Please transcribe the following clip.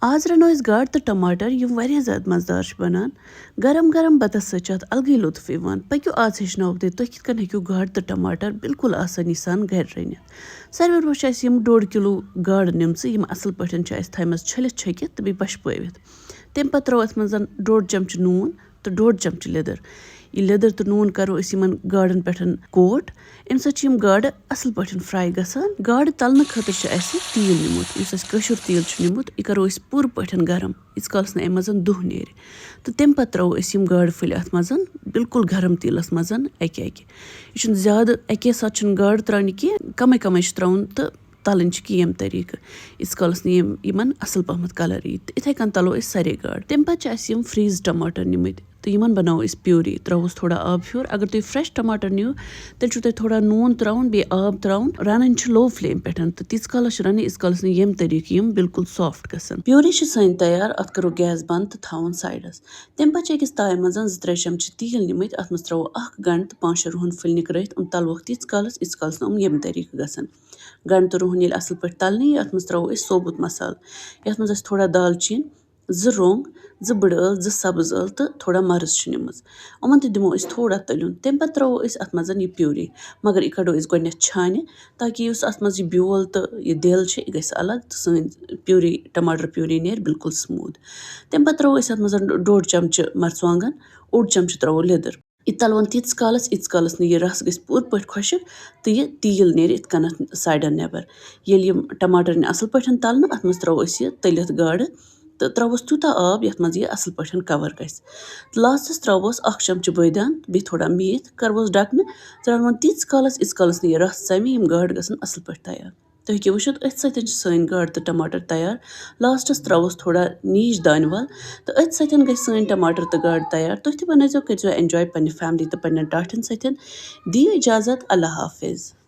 آز رَنو أسۍ گاڈٕ تہٕ ٹماٹر یِم واریاہ زیادٕ مزٕدار چھِ بنان گرم گرم بتس سۭتۍ چھُ اتھ الگٕے لُطف یِوان پٔکِو آز ہیٚچھناوو بہٕ تُہۍ کِتھ کٔنۍ ہیٚکِو گاڈٕ تہٕ ٹماٹر بالکُل آسٲنی سان گرِ رٔنِتھ ساروی برونٛہہ چھِ اَسہِ یِم 1.5 کِلوٗ گاڈٕ نِمژٕ یِم اصل پٲٹھۍ چھِ اَسہِ تھایمژٕ چھٔلِتھ چھٔکِتھ تہٕ بیٚیہِ پشپٲوِتھ تمہِ پتہٕ ترٛاوو اتھ منٛز 1.5 چمچہٕ نوٗن تہٕ 1.5 چمچہٕ لیٚدٕر یہِ لیٚدٕر تہٕ نوٗن کرو أسۍ یِمن گاڈن پٮ۪ٹھ کوٹ امہِ سۭتۍ چھِ یِم گاڈٕ اصل پٲٹھۍ فرٛاے گژھان گاڈٕ تلنہٕ خٲطرٕ چھُ اَسہِ تیٖل نِمُت یُس اَسہِ کٲشُر تیٖل چھُ نِمُت یہِ کرو أسۍ پوٗرٕ پٲٹھۍ گرم ییٖتِس کالس نہٕ امہِ منٛز دُہ نیرِ تہٕ تمہِ پتہٕ ترٛاوو أسۍ یِم گاڈٕ پھٔلۍ اتھ منٛز بالکُل گرم تیٖلس منٛز اکہِ اکہِ یہِ چھُنہٕ زیادٕ اکے ساتہٕ چھُنہٕ گاڈٕ ترٛاونہِ کینٛہہ کمے کمے چھُ ترٛاوُن تہٕ تلٕنۍ چھِ کینٛہہ ییٚمہِ طٔریٖقہٕ ییٖتِس کالس نہٕ یِمن اصل پہمتھ کلر یی تہٕ اِتھے کٔنۍ تلو أسۍ سارے گاڈٕ تمہِ پتہٕ چھِ اَسہِ یِم فریٖز ٹماٹر نِمٕتۍ تہٕ یِمن بناوو أسۍ پیوٗری ترٛاوہوس تھوڑا آب ہیوٚر اگر تُہۍ فرٛٮ۪ش ٹماٹر نِیِو تیٚلہِ چھُو تۄہہِ تھوڑا نوٗن ترٛاوُن بیٚیہِ آب ترٛاوُن رنٕنۍ چھِ لو فلیم پٮ۪ٹھ تہٕ تیٖتِس کالس چھِ رنٕنۍ ییٖتِس کالس نہٕ ییٚمہِ طٔریٖقہٕ یِم بالکُل سافٹ گژھن پیوٗری چھِ سٲنۍ تیار اتھ کرو گیس بنٛد تہٕ تھاوُن سایڈس تمہِ پتہٕ چھِ أکِس تایہِ منٛز 2-3 چمچہٕ تیٖل نِمٕتۍ اتھ منٛز ترٛاوو 1 گنٛڈٕ تہٕ 5-6 رُہن پھٔلۍ نِکرٲیِتھ تلوکھ تیٖتِس کالس ییٖتِس کالس نہٕ ییٚمہِ طٔریٖقہٕ گژھن گنٛڈٕ تہٕ رُہن ییٚلہِ اصل پٲٹھۍ تلنہٕ یی اتھ منٛز ترٛاوو أسۍ ثوبوٗت مسالہٕ یتھ منٛز اَسہِ تھوڑا دالچیٖن 2 رۄنٛگ 2 بٕڈٕ ٲلہٕ 2 سبٕز ٲلہٕ تہٕ تھوڑا مرٕژ چھِ نِمٕژ یِمن تہِ دِمو أسۍ تھوڑا تٔلیُن تمہِ پتہٕ ترٛاوو أسۍ اتھ منٛز یہِ پیوٗری مگر یہِ کڑو أسۍ گۄڈٕنٮ۪تھ چھانہِ تاکہِ یُس اتھ منٛز یہِ بیول تہٕ یہِ دٮ۪ل چھِ یہِ گژھِ الگ تہٕ سٲنۍ پیوٗری ٹماٹر پیوٗری نیرِ بالکُل سموٗتھ تمہِ پتہٕ ترٛاوو أسۍ اتھ منٛز 1.5 چمچہٕ مرژٕوانٛگن 1 چمچہٕ ترٛاوو لیٚدٕر یہِ تلوُن تیٖتِس کالس ییٖتِس کالس نہٕ یہِ رس گژھِ پوٗرٕ پٲٹھۍ خۄشِک تہٕ یہِ تیٖل نیرِ یِتھ کٔنتھ سایڈن نٮ۪بر ییٚلہِ یِم ٹماٹر نہِ اصل پٲٹھۍ تلنہٕ اتھ منٛز ترٛاوو أسۍ یہِ تٔلِتھ گاڈٕ تہٕ ترٛاوہوس تیوٗتاہ آب یتھ منٛز یہِ اصل پٲٹھۍ کور گژھِ لاسٹس ترٛاوہوس 1 چمچہٕ بٲدیان بیٚیہِ تھوڑا میٖتھ کرہوس ڈکنہٕ ترٛاوُن تیٖتِس کالس ییٖتِس کالس نہٕ یہِ رس ژمہِ یِم گاڈٕ گژھن اصل پٲٹھۍ تیار تُہۍ ہیٚکِو وٕچھِتھ أتھۍ سۭتۍ چھِ سٲنۍ گاڈٕ تہٕ ٹماٹر تیار لاسٹس ترٛاوہوس تھوڑا نیٖج دانہِ ول تہٕ أتھۍ سۭتۍ گژھِ سٲنۍ ٹماٹر تہٕ گاڈٕ تیار تُہۍ تہِ بنٲیزیو کٔرۍزیو اٮ۪نجاے پننہِ فیملی تہٕ پننٮ۪ن ٹاٹھٮ۪ن سۭتۍ دِیِو اِجازت اللہ حافِظ